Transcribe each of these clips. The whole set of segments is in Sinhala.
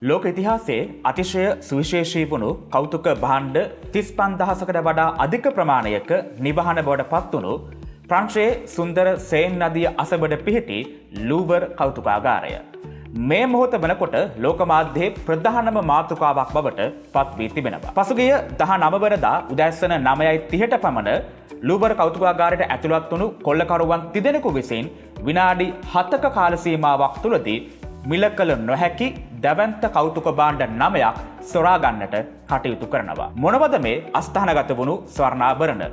ලෝක ඉතිහාසයේ අතිශය සුවිශේෂී වුණු කෞතුක භාණ්ඩ 35000කට වඩා අධික ප්‍රමාණයක නිවහන බවට පත්වුණු ප්‍රංශයේ සුන්දර සේන් නදිය අසබඩ පිහිටි ලූවර් කෞතුකාගාරය. මේ මොහොත වනකොට ලෝක මාධ්‍යයේ ප්‍රධානම මාතෘකාවක් බවට පත් වී තිබෙනවා. පසුගිය 19 වෙනිදා උදෑසන 9:30ට පමණ ලූවර් කෞතුකාගාරයට ඇතුළත් වුණු කොල්ලකරුවන් තිදෙනෙකු විසින් විනාඩි 7ක කාල සීමාවක් තුළදී මිල කළ නොහැකි දැවැන්ත කෞතුක භාණ්ඩ 9ක් සොරා ගන්නට කටයුතු කරනවා. මොනවද මේ අස්ථානගත වුණු ස්වර්ණාභරණ?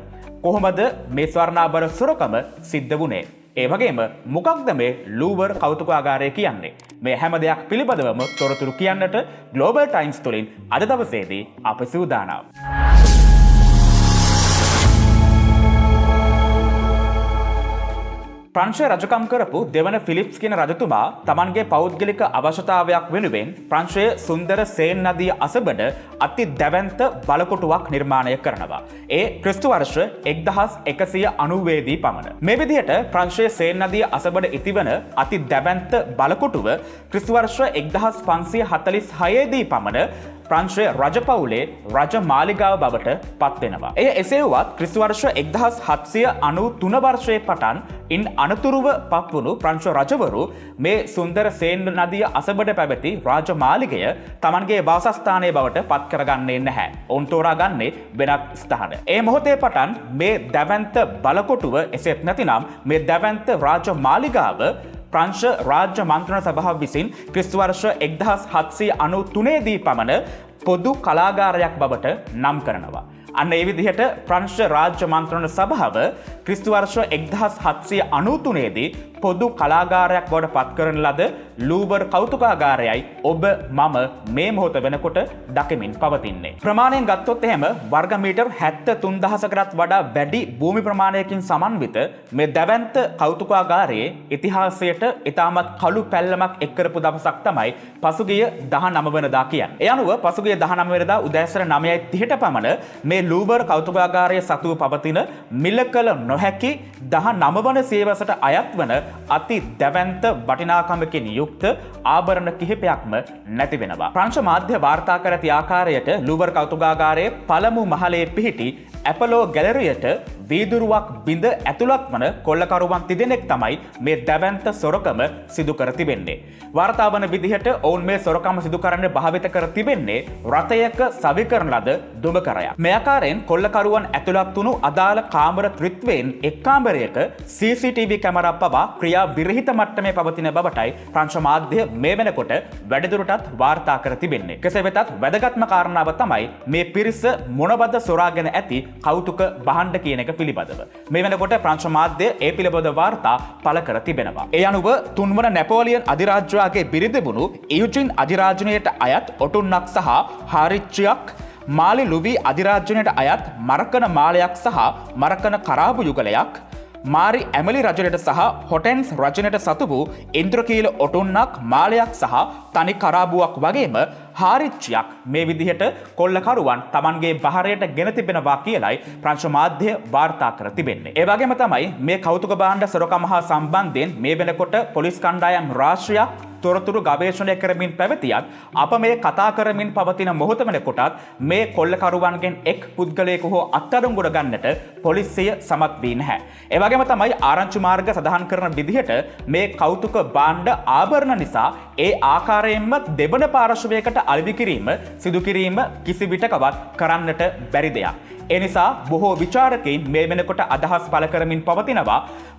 කොහොමද මේ ස්වර්ණාභරණ සොරකම සිද්ධ වුණේ? ඒ වගේම මොකක්ද මේ ලූවර් කෞතුකාගාරය කියන්නේ? මේ හැම දෙයක් පිළිබඳවම තොරතුරු කියන්නට ග්ලෝබල් ටයිම්ස් තුලින් අද දවසේදී අප සූදානම්. ප්‍රංශය රජකම් කරපු දෙවන ෆිලිප්ස් කියන රජතුමා තමන්ගේ පෞද්ගලික අවශ්‍යතාවයක් වෙනුවෙන් ප්‍රංශයේ සුන්දර සේන් නදිය අසබඩ අති දැවැන්ත බලකොටුවක් නිර්මාණය කරනවා. ඒ ක්‍රිස්තු වර්ෂ 1190 දී පමණ. මේ විදිහට ප්‍රංශයේ සේන් නදිය අසබඩ ඉතිවන අති දැවැන්ත බලකොටුව ක්‍රිස්තු වර්ෂ 1546 දී පමණ ප්‍රංශයේ රජපෞලේ රජ මාලිගාව බවට පත්වෙනවා. එය එසේ වුවත් ක්‍රිස්තු වර්ෂ 1793 වර්ෂයේ පටන් ඉන් අනතුරුව පත්වුණු ප්‍රංශ රජවරු මේ සුන්දර සේන් නදිය අසබඩ පැවති රාජමාලිගය තමන්ගේ වාසස්ථානයේ බවට පත් කරගන්නේ නැහැ. ඔවුන් තෝරාගන්නේ වෙනත් ස්ථාන. ඒ මොහොතේ පටන් මේ දැවැන්ත බලකොටුව එසේත් නැතිනම් මේ දැවැන්ත රාජමාලිගාව ප්‍රංශ රාජ්‍ය මන්ත්‍රණ සභාව විසින් ක්‍රිස්තු වර්ෂ 1793 දී පමණ පොදු කලාගාරයක් බවට නම් කරනවා. අන්න ඒ විදිහට ප්‍රංශ රාජ්‍ය මන්ත්‍රණ සභාව ක්‍රිස්තු වර්ෂ 1793 දී පොදු කලාගාරයක් බවට පත් කරන ලද ලූවර් කෞතුකාගාරයයි ඔබ මම මේ මොහොත වෙනකොට දකිමින් පවතින්නේ. ප්‍රමාණයෙන් ගත්තොත් එහෙම වර්ග මීටර් 73000කටත් වඩා වැඩි භූමි ප්‍රමාණයකින් සමන්විත මේ දැවැන්ත කෞතුකාගාරයේ ඉතිහාසයට ඉතාමත් කළු පැල්ලමක් එක් කරපු දවසක් තමයි පසුගිය 19 වෙනිදා කියන්නේ. ඒ අනුව පසුගිය 19 වෙනිදා උදෑසන 9:30ට පමණ මේ ලූවර් කෞතුකාගාරයේ සතුව පවතින මිල කළ නොහැකි 19 වන සියවසට අයත් වන අති දැවැන්ත වටිනාකමකින් යුක්ත ආභරණ කිහිපයක්ම නැති වෙනවා. ප්‍රංශ මාධ්‍ය වාර්තා කර ඇති ආකාරයට ලූවර් කෞතුකාගාරයේ පළමු මහලේ පිහිටි ඇපලෝ ගැලරියට වීදුරුවක් බිඳ ඇතුළත් වන කොල්ලකරුවන් තිදෙනෙක් තමයි මේ දැවැන්ත සොරකම සිදු කර තිබෙන්නේ. වාර්තා වන විදිහට ඔවුන් මේ සොරකම සිදු කරන්න භාවිත කර තිබෙන්නේ රථයක සවි කරන ලද දුඹකරයක්. මේ ආකාරයෙන් කොල්ලකරුවන් ඇතුළත් වුණු අදාළ කාමර ත්‍රිත්වයෙන් එක් කාමරයක CCTV කැමරා පවා ක්‍රියා විරහිත මට්ටමේ පවතින බවටයි ප්‍රංශ මාධ්‍ය මේ වෙනකොට වැඩිදුරටත් වාර්තා කර තිබෙන්නේ. කෙසේ වෙතත් වැදගත්ම කාරණාව තමයි මේ පිරිස මොනවද සොරාගෙන ඇති කෞතුක භාණ්ඩ කියන එක පිළිබඳව. මේ වෙනකොට ප්‍රංශ මාධ්‍ය ඒ පිළිබඳ වාර්තා පළ කර තිබෙනවා. ඒ අනුව තුන්වන නැපෝලියන් අධිරාජ්‍යයාගේ බිරිඳ වුණු ඉයුජින් අධිරාජ්‍යණයට අයත් ඔටුන්නක් සහ හාරිච්චියක්, මාලි ලුවි අධිරාජ්‍යණයට අයත් මරකන මාලයක් සහ මරකන කරාබු යුගලයක්, මාරි ඇමලි රජනට සහ හොටෙන්ස් රජනට සතු වූ ඉන්ද්‍රකීල ඔටුන්නක් මාලයක් සහ තනි කරාබුවක් වගේම හාරිච්චියක් මේ විදිහට කොල්ලකරුවන් තමන්ගේ බහරයට ගෙන තිබෙනවා කියලයි ප්‍රංශ මාධ්‍ය වාර්තා කර තිබෙන්නේ. ඒ වගේම තමයි මේ කෞතුක භාණ්ඩ සොරකම හා සම්බන්ධයෙන් මේ වෙනකොට පොලිස් කණ්ඩායම් රාශියක් තොරතුරු ගවේෂණය කරමින් පැවතියත් අප මේ කතා කරමින් පවතින මොහොත වෙනකොටත් මේ කොල්ලකරුවන්ගෙන් එක් පුද්ගලයෙකු හෝ අත්අඩංගුවට ගන්නට පොලිසිය සමත් වී නැහැ. ඒ වගේම තමයි ආරංචි මාර්ග සඳහන් කරන විදිහට මේ කෞතුක භාණ්ඩ ආභරණ නිසා ඒ ආකාරයෙන්ම දෙවන පාර්ශවයකට අලෙවි කිරීම සිදු කිරීම කිසි විටකවත් කරන්නට බැරි දෙයක්. ඒ නිසා බොහෝ විචාරකයින් මේ වෙනකොට අදහස් පළ කරමින් පවතිනවා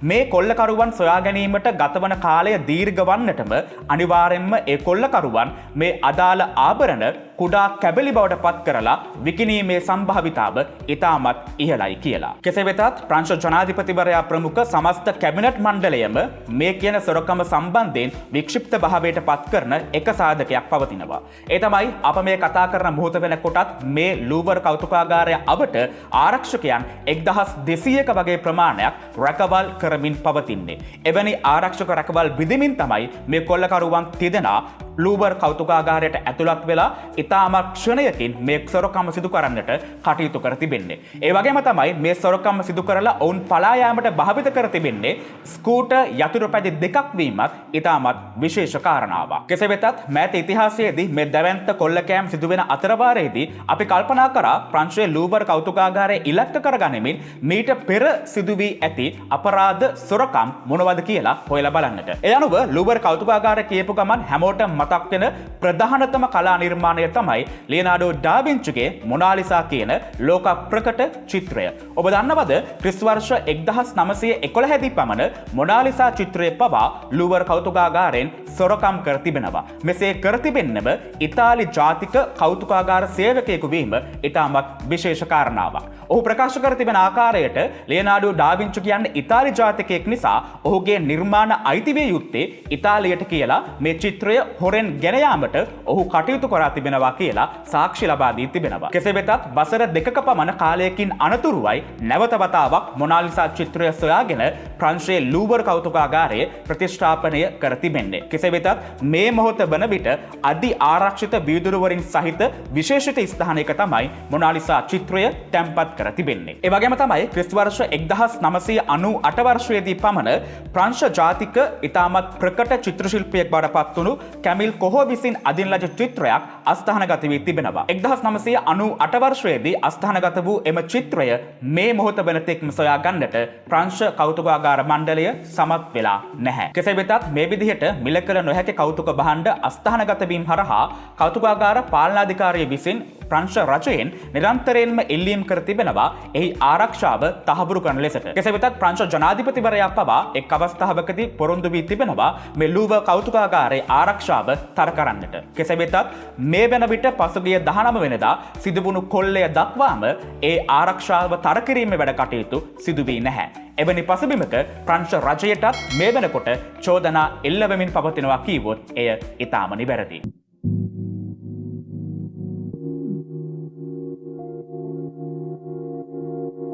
මේ කොල්ලකරුවන් සොයා ගැනීමට ගතවන කාලය දීර්ඝ වන්නටම අනිවාර්යෙන්ම ඒ කොල්ලකරුවන් මේ අදාළ ආභරණ කුඩා කැබලි බවට පත් කරලා විකිණීමේ සම්භාවිතාව ඉතාමත් ඉහළයි කියලා. කෙසේ වෙතත් ප්‍රංශ ජනාධිපතිවරයා ප්‍රමුඛ සමස්ත කැබිනට් මණ්ඩලයම මේ කියන සොරකම සම්බන්ධයෙන් වික්ෂිප්ත භාවයට පත් කරන එක සාධකයක් පවතිනවා. ඒ තමයි අප මේ කතා කරන මොහොත වෙනකොටත් මේ ලූවර් කෞතුකාගාරය අවට ආරක්ෂකයන් 1200ක වගේ ප්‍රමාණයක් රැකවල් කරමින් පවතින්නේ. එවැනි ආරක්ෂක රැකවල් විදිමින් තමයි මේ කොල්ලකරුවන් තිදෙනා ලූවර් කෞතුකාගාරයට ඇතුළත් වෙලා ඉතාමත් ක්ෂණයකින් මේ සොරකම සිදු කරන්නට කටයුතු කර තිබෙන්නේ. ඒ වගේම තමයි මේ සොරකම සිදු කරලා ඔවුන් පලා යාමට භාවිත කර තිබෙන්නේ ස්කූටර් යතුරු පැදි දෙකක් වීමත් ඉතාමත් විශේෂ කාරණාවක්. කෙසේ වෙතත් මෑත ඉතිහාසයේදී මේ දැවැන්ත කොල්ලකෑම් සිදුවෙන අතරවාරයේදී අපි කල්පනා කරා ප්‍රංශයේ ලූවර් කෞතුකාගාරය ඉලක්ක කරගනිමින් මීට පෙර සිදු වී ඇති අපරාධ සොරකම් මොනවද කියලා හොයලා බලන්නට. ඒ අනුව ලූවර් කෞතුකාගාරය කියපු ගමන් හැමෝටම මතක් වෙන ප්‍රධානතම කලා නිර්මාණය තමයි ලියනාඩෝ ඩා වින්චිගේ මොනාලිසා කියන ලෝක ප්‍රකට චිත්‍රය. ඔබ දන්නවද ක්‍රිස් වර්ෂ 1911 දී පමණ මොනාලිසා චිත්‍රය පවා ලූවර් කෞතුකාගාරයෙන් සොරකම් කර තිබෙනවා. මෙසේ කර තිබෙන්නම ඉතාලි ජාතික කෞතුකාගාර සේවකයෙකු වීම ඉතාමත් විශේෂ කාරණාවක්. ඔහු ප්‍රකාශ කර තිබෙන ආකාරයට ලියනාඩෝ ඩා වින්චි කියන්නේ ඉතාලි ජාතිකයෙක් නිසා ඔහුගේ නිර්මාණ අයිති විය යුත්තේ ඉතාලියට කියලා මේ චිත්‍රය හොරෙන් ගෙන යාමට ඔහු කටයුතු කරා තිබෙනවා කියලා සාක්ෂි ලබා දී තිබෙනවා. කෙසේ වෙතත් වසර දෙකක පමණ කාලයකින් අනතුරුවයි නැවත වතාවක් මොනාලිසා චිත්‍රය සොයාගෙන ප්‍රංශයේ ලූවර් කෞතුකාගාරයේ ප්‍රතිෂ්ඨාපනය කර තිබෙන්නේ. කෙසේ වෙතත් මේ මොහොත වන විට අධි ආරක්ෂිත වීදුරු වලින් සහිත විශේෂිත ස්ථානයක තමයි මොනාලිසා චිත්‍රය තැන්පත් කර තිබෙන්නේ. ඒ වගේම තමයි ක්‍රිස් වර්ෂ 1998 වර්ෂයේදී පමණ ප්‍රංශ ජාතික ඉතාමත් ප්‍රකට චිත්‍ර ශිල්පියෙක් බවට පත් වුණු කැමිල් කොහෝ විසින් අදින් ලද චිත්‍රයක් අස්ථානගත වී තිබෙනවා. 1998 වර්ෂයේදී අස්ථානගත වූ එම චිත්‍රය මේ මොහොත වෙනතෙක්ම සොයා ගන්නට ප්‍රංශ කෞතුකාගාර මණ්ඩලය සමත් වෙලා නැහැ. කෙසේ වෙතත් මේ විදිහට මිල කළ නොහැකි කෞතුක භාණ්ඩ අස්ථානගත වීම හරහා කෞතුකාගාර පාලනාධිකාරිය විසින් ප්‍රංශ රජයෙන් නිරන්තරයෙන්ම ඉල්ලීම් කර තිබෙනවා එහි ආරක්ෂාව තහවුරු කරන ලෙසට. කෙසේ වෙතත් ප්‍රංශ ජනාධිපතිවරයා පවා එක් අවස්ථාවකදී පොරොන්දු වී තිබෙනවා මේ ලූවර් කෞතුකාගාරයේ ආරක්ෂාව තර කරන්නට. කෙසේ වෙතත් මේ වෙන විට පසුගිය 19 වෙනිදා සිදුවුණු කොල්ලය දක්වාම ඒ ආරක්ෂාව තර කිරීමේ වැඩ කටයුතු සිදු වී නැහැ. එවැනි පසුබිමක ප්‍රංශ රජයටත් මේ වෙනකොට චෝදනා එල්ල වෙමින් පවතිනවා කීවොත් එය ඉතාම නිවැරදි.